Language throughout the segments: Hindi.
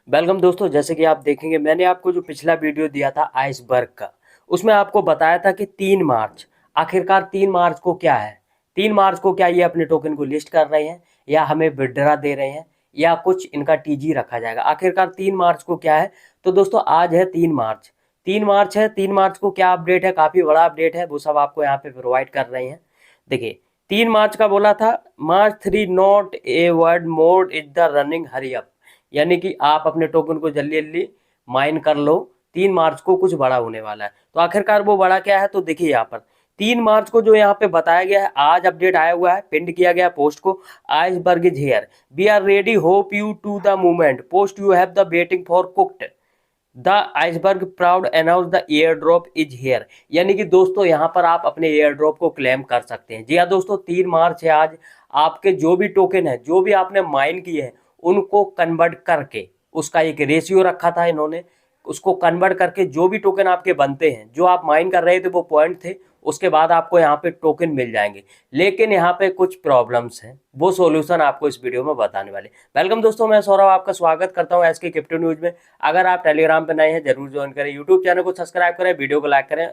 वेलकम दोस्तों, जैसे कि आप देखेंगे मैंने आपको जो पिछला वीडियो दिया था आइसबर्ग का, उसमें आपको बताया था कि 3 मार्च, आखिरकार 3 मार्च को क्या है। 3 मार्च को क्या ये अपने टोकन को लिस्ट कर रहे हैं या हमें विड्रा दे रहे हैं या कुछ इनका टीजी रखा जाएगा। आखिरकार 3 मार्च को क्या है। तो दोस्तों आज है 3 मार्च। 3 मार्च है, 3 मार्च को क्या अपडेट है, काफ़ी बड़ा अपडेट है, वो सब आपको यहाँ पे प्रोवाइड कर रहे हैं। देखिए 3 मार्च का बोला था, मार्च 3 not a word mode is the running hurry up, यानी कि आप अपने टोकन को जल्दी जल्दी माइन कर लो। 3 मार्च को कुछ बड़ा होने वाला है। तो आखिरकार वो बड़ा क्या है, तो देखिए यहाँ पर 3 मार्च को जो यहाँ पे बताया गया है, आज अपडेट आया हुआ है, पिंड किया गया पोस्ट को। Iceberg is here, we are ready, hope you to the movement, post you have the waiting for cooked, the iceberg proud announce the air drop is here. यानी कि दोस्तों यहाँ पर आप अपने एयर ड्रॉप को क्लेम कर सकते हैं। जी हाँ दोस्तों, 3 मार्च है आज। आपके जो भी टोकन है, जो भी आपने माइन किए हैं, उनको कन्वर्ट करके, उसका एक रेशियो रखा था इन्होंने, उसको कन्वर्ट करके जो भी टोकन आपके बनते हैं, जो आप माइन कर रहे थे वो पॉइंट थे, उसके बाद आपको यहाँ पे टोकन मिल जाएंगे। लेकिन यहाँ पे कुछ प्रॉब्लम्स हैं, वो सॉल्यूशन आपको इस वीडियो में बताने वाले। वेलकम दोस्तों, मैं सौरभ आपका स्वागत करता हूँ एसके क्रिप्टो न्यूज में। अगर आप टेलीग्राम पे नए हैं जरूर ज्वाइन करें, यूट्यूब चैनल को सब्सक्राइब करें, वीडियो को लाइक करें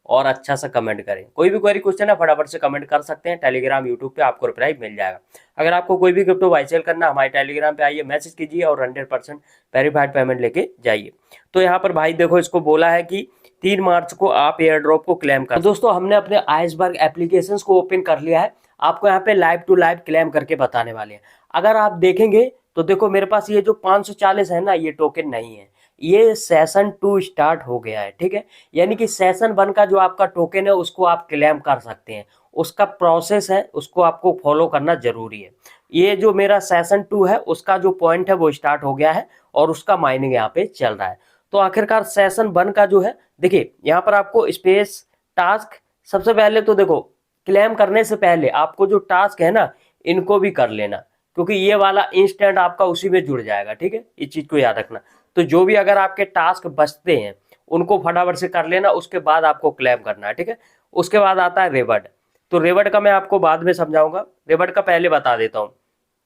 और अच्छा सा कमेंट करें। कोई भी क्वेरी क्वेश्चन है फटाफट से कमेंट कर सकते हैं, टेलीग्राम यूट्यूब पे आपको रिप्लाई मिल जाएगा। अगर आपको कोई भी क्रिप्टो बाई सेल करना, हमारे टेलीग्राम पे आइए, मैसेज कीजिए और 100% वेरीफाइड पेमेंट लेके जाइए। तो यहाँ पर भाई देखो, इसको बोला है कि 3 मार्च को आप एयर ड्रॉप को क्लेम कर। तो दोस्तों हमने अपने आइसबर्ग एप्लीकेशंस को ओपन कर लिया है, आपको यहाँ पे लाइव टू लाइव क्लेम करके बताने वाले हैं। अगर आप देखेंगे तो देखो मेरे पास ये जो 540 है ना, ये टोकन नहीं है, ये सेशन 2 स्टार्ट हो गया है, ठीक है। यानी कि सेशन 1 का जो आपका टोकन है उसको आप क्लेम कर सकते हैं, उसका प्रोसेस है, उसको आपको फॉलो करना जरूरी है। ये जो मेरा सेशन 2 है उसका जो पॉइंट है वो स्टार्ट हो गया है और उसका माइनिंग यहाँ पे चल रहा है। तो आखिरकार सेशन 1 का जो है, देखिए यहाँ पर आपको स्पेस टास्क, सबसे पहले तो देखो क्लेम करने से पहले आपको जो टास्क है ना, इनको भी कर लेना, क्योंकि ये वाला इंस्टेंट आपका उसी में जुड़ जाएगा, ठीक है। इस चीज को याद रखना। तो जो भी अगर आपके टास्क बचते हैं उनको फटाफट से कर लेना, उसके बाद आपको क्लेम करना है, ठीक है। उसके बाद आता है रिवॉर्ड। तो रिवॉर्ड का मैं आपको बाद में समझाऊंगा, रिवॉर्ड का पहले बता देता हूँ।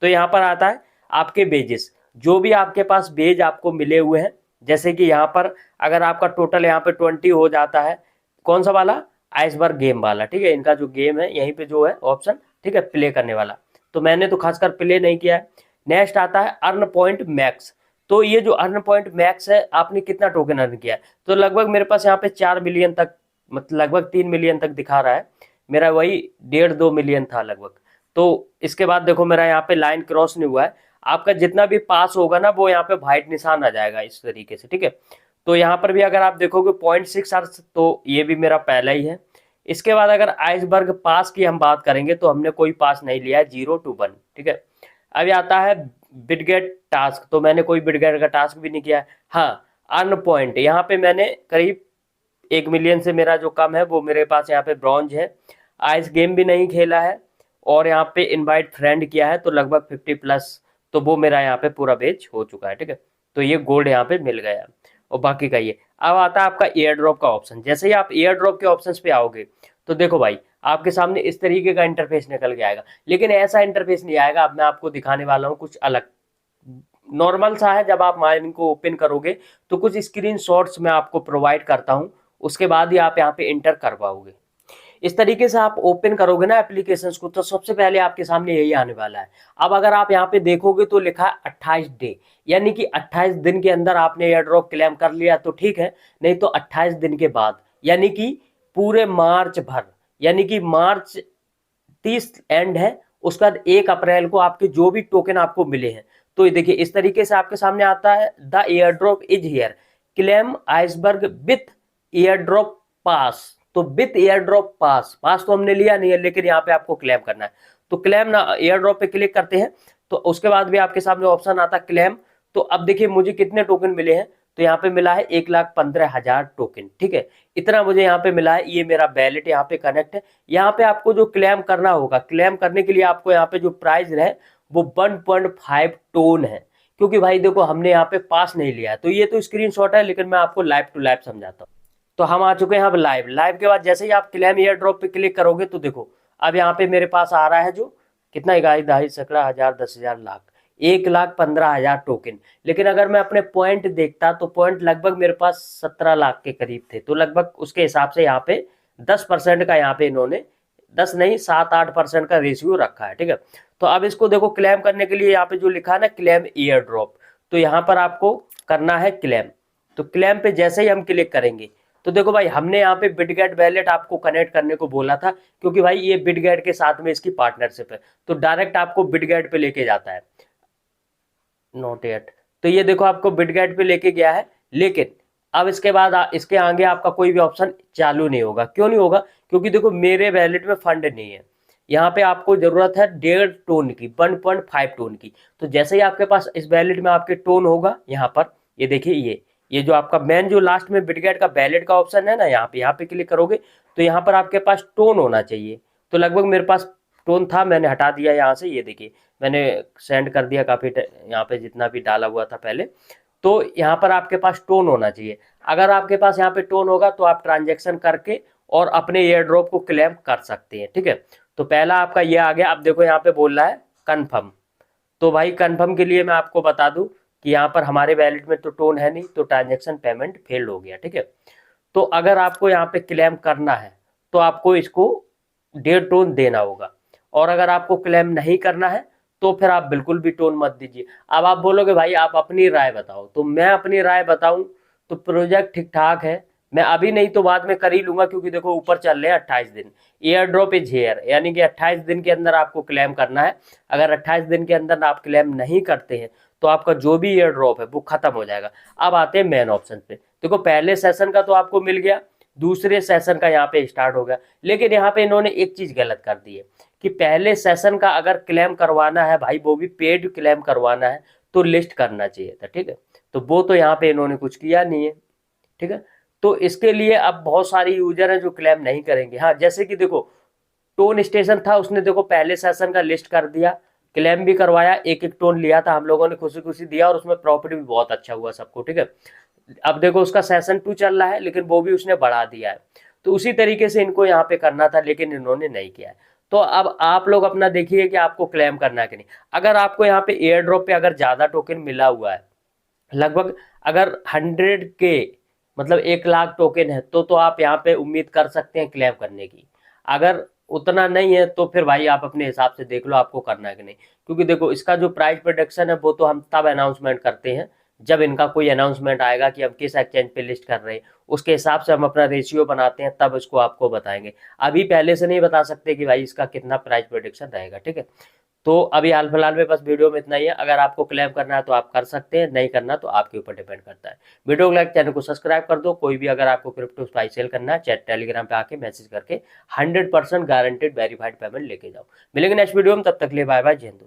तो यहाँ पर आता है आपके बेजेस, जो भी आपके पास बेज आपको मिले हुए हैं, जैसे कि यहाँ पर अगर आपका टोटल यहाँ पे 20 हो जाता है, कौन सा वाला, आइसबर्ग गेम वाला, ठीक है। इनका जो गेम है यहीं पे जो है ऑप्शन, ठीक है, प्ले करने वाला, तो मैंने तो खासकर प्ले नहीं किया है। नेक्स्ट आता है अर्न पॉइंट मैक्स। तो ये जो अर्न पॉइंट मैक्स है, आपने कितना टोकन अर्न किया है, तो लगभग मेरे पास यहाँ पे 4 मिलियन तक, मतलब लगभग 3 मिलियन तक दिखा रहा है। मेरा वही 1.5-2 मिलियन था लगभग। तो इसके बाद देखो मेरा यहाँ पे लाइन क्रॉस नहीं हुआ है। आपका जितना भी पास होगा ना, वो यहाँ पे व्हाइट निशान आ जाएगा इस तरीके से, ठीक है। तो यहाँ पर भी अगर आप देखोगे 0.6 आवर्स, तो ये भी मेरा पहला ही है। इसके बाद अगर आइसबर्ग पास की हम बात करेंगे तो हमने कोई पास नहीं लिया है, 0 to 1, ठीक है। अब आता है बिटगेट टास्क, तो मैंने कोई बिटगेट का टास्क भी नहीं किया है। हाँ, अर्न पॉइंट, यहाँ पे मैंने करीब 1 मिलियन से मेरा जो कम है वो मेरे पास यहाँ पे ब्रॉन्ज है। आइस गेम भी नहीं खेला है और यहाँ पे इनवाइट फ्रेंड किया है, तो लगभग 50+, तो वो मेरा यहाँ पे पूरा बेच हो चुका है, ठीक है। तो ये गोल्ड यहाँ पे मिल गया और बाकी का ये। अब आता है आपका एयर ड्रॉप का ऑप्शन। जैसे ही आप एयर ड्रॉप के ऑप्शंस पे आओगे तो देखो भाई, आपके सामने इस तरीके का इंटरफेस निकल के आएगा, लेकिन ऐसा इंटरफेस नहीं आएगा। अब मैं आपको दिखाने वाला हूँ कुछ अलग, नॉर्मल सा है। जब आप माइनिंग को ओपन करोगे तो कुछ स्क्रीनशॉट्स मैं आपको प्रोवाइड करता हूँ, उसके बाद ही आप यहाँ पे इंटर कर पाओगे। इस तरीके से आप ओपन करोगे ना एप्लीकेशंस को, तो सबसे पहले आपके सामने यही आने वाला है। अब अगर आप यहाँ पे देखोगे तो लिखा है 28 डे, यानी कि 28 दिन के अंदर आपने एयर ड्रॉप क्लेम कर लिया तो ठीक है, नहीं तो 28 दिन के बाद, यानी कि पूरे मार्च भर, यानी कि मार्च 30 एंड है, उसके बाद 1 अप्रैल को आपके जो भी टोकन आपको मिले हैं, तो ये देखिए इस तरीके से आपके सामने आता है, the air drop is here, claim iceberg with air drop pass. तो with air drop pass, pass तो हमने लिया नहीं है, लेकिन यहाँ पे आपको क्लेम करना है। तो क्लेम ना, एयर ड्रॉप पे क्लिक करते हैं तो उसके बाद भी आपके सामने ऑप्शन आता है क्लेम। तो अब देखिए मुझे कितने टोकन मिले हैं, तो यहाँ पे मिला है 1,15,000 टोकन, ठीक है। इतना मुझे यहाँ पे मिला है। ये मेरा वैलेट यहाँ पे कनेक्ट है। यहाँ पे आपको जो क्लेम करना होगा, क्लेम करने के लिए आपको यहाँ पे जो प्राइस है वो 1.5 टोन है, क्योंकि भाई देखो हमने यहाँ पे पास नहीं लिया है। तो ये तो स्क्रीनशॉट है, लेकिन मैं आपको लाइव टू लाइव समझाता हूँ। तो हम आ चुके हैं यहाँ पे लाइव। लाइव के बाद जैसे ही आप क्लेम एयर ड्रॉप पे क्लिक करोगे तो देखो अब यहाँ पे मेरे पास आ रहा है जो कितना, 2.5 सैकड़ा हजार 10,000 लाख, 1,15,000 टोकन। लेकिन अगर मैं अपने पॉइंट देखता तो पॉइंट लगभग मेरे पास 17 लाख के करीब थे, तो लगभग उसके हिसाब से यहाँ पे 10% का यहाँ पे इन्होंने 10 नहीं 7-8% का रेशियो रखा है, ठीक है। तो अब इसको देखो क्लेम करने के लिए यहाँ पे जो लिखा है ना क्लेम एयर ड्रॉप, तो यहाँ पर आपको करना है क्लेम। तो क्लेम पे जैसे ही हम क्लिक करेंगे तो देखो भाई हमने यहाँ पे बिटगेट वैलेट आपको कनेक्ट करने को बोला था, क्योंकि भाई ये बिटगेट के साथ में इसकी पार्टनरशिप है, तो डायरेक्ट आपको बिटगेट पे लेके जाता है। नॉट येट, तो ये देखो आपको बिटगेट पे लेके गया है, लेकिन अब इसके बाद इसके आगे आपका कोई भी ऑप्शन चालू नहीं होगा। क्यों नहीं होगा? क्योंकि देखो मेरे वैलेट में फंड नहीं है। यहाँ पे आपको जरूरत है 1.5 टोन की, 1.5 टोन की। तो जैसे ही आपके पास इस वैलेट में आपके टोन होगा, यहाँ पर ये देखिए ये जो आपका मेन जो लास्ट में बिटगेट का वैलेट का ऑप्शन है ना, यहाँ पे क्लिक करोगे तो यहाँ पर आपके पास टोन होना चाहिए। तो लगभग मेरे पास टोन था, मैंने हटा दिया यहाँ से, ये देखिए मैंने सेंड कर दिया काफ़ी यहाँ पे जितना भी डाला हुआ था पहले। तो यहाँ पर आपके पास टोन होना चाहिए। अगर आपके पास यहाँ पे टोन होगा तो आप ट्रांजेक्शन करके और अपने एयर ड्रॉप को क्लेम कर सकते हैं, ठीक है। तो पहला आपका ये आ गया। अब देखो यहाँ पे बोल रहा है कन्फर्म। तो भाई कन्फर्म के लिए मैं आपको बता दूं कि यहाँ पर हमारे वैलेट में तो टोन है नहीं, तो ट्रांजेक्शन पेमेंट फेल्ड हो गया, ठीक है। तो अगर आपको यहाँ पे क्लेम करना है तो आपको इसको 1.5 टोन देना होगा, और अगर आपको क्लेम नहीं करना है तो फिर आप बिल्कुल भी टोन मत दीजिए। अब आप बोलोगे भाई आप अपनी राय बताओ, तो मैं अपनी राय बताऊं तो प्रोजेक्ट ठीक ठाक है। मैं अभी नहीं तो बाद में कर ही लूंगा, क्योंकि देखो ऊपर चल रहे हैं 28 दिन। एयर ड्रॉप इज हेयर, यानी कि 28 दिन के अंदर आपको क्लेम करना है। अगर 28 दिन के अंदर आप क्लेम नहीं करते हैं तो आपका जो भी एयर ड्रॉप है वो खत्म हो जाएगा। अब आते हैं मेन ऑप्शन पे। देखो पहले सेशन का तो आपको मिल गया, दूसरे सेशन का यहाँ पे स्टार्ट हो गया। लेकिन यहाँ पे इन्होंने एक चीज गलत कर दी है कि पहले सेशन का अगर क्लेम करवाना है भाई, वो भी पेड क्लेम करवाना है, तो लिस्ट करना चाहिए था, ठीक है। तो वो तो यहाँ पे इन्होंने कुछ किया नहीं है, ठीक है। तो इसके लिए अब बहुत सारी यूजर हैं जो क्लेम नहीं करेंगे। हाँ, जैसे कि देखो टोन स्टेशन था, उसने देखो पहले सेशन का लिस्ट कर दिया, क्लेम भी करवाया, एक एक टोन लिया था हम लोगों ने, खुशी खुशी दिया, और उसमें प्रॉफिट भी बहुत अच्छा हुआ सबको, ठीक है। अब देखो उसका सेशन 2 चल रहा है, लेकिन वो भी उसने बढ़ा दिया है। तो उसी तरीके से इनको यहाँ पे करना था, लेकिन इन्होंने नहीं किया है। तो अब आप लोग अपना देखिए कि आपको क्लेम करना है कि नहीं। अगर आपको यहाँ पे एयर ड्रॉप पे अगर ज्यादा टोकन मिला हुआ है, लगभग अगर 100 के मतलब 1 लाख टोकन है, तो आप यहाँ पे उम्मीद कर सकते हैं क्लेम करने की। अगर उतना नहीं है तो फिर भाई आप अपने हिसाब से देख लो आपको करना है कि नहीं। क्योंकि देखो इसका जो प्राइस प्रोडक्शन है वो तो हम तब अनाउंसमेंट करते हैं जब इनका कोई अनाउंसमेंट आएगा कि हम किस एक्सचेंज पे लिस्ट कर रहे हैं, उसके हिसाब से हम अपना रेशियो बनाते हैं, तब इसको आपको बताएंगे। अभी पहले से नहीं बता सकते कि भाई इसका कितना प्राइस प्रोडक्शन रहेगा, ठीक है। तो अभी हाल फिलहाल में बस वीडियो में इतना ही है। अगर आपको क्लेम करना है तो आप कर सकते हैं, नहीं करना तो आपके ऊपर डिपेंड करता है। वीडियो को लाइक, चैनल को सब्सक्राइब कर दो। कोई भी अगर आपको क्रिप्टो बाई सेल करना है, चैट टेलीग्राम पे आके मैसेज करके 100% गारंटेड वेरीफाइड पेमेंट लेके जाओ। मिलेंगे नेक्स्ट वीडियो में, तब तक लिए बाय बाय, जय हिंद।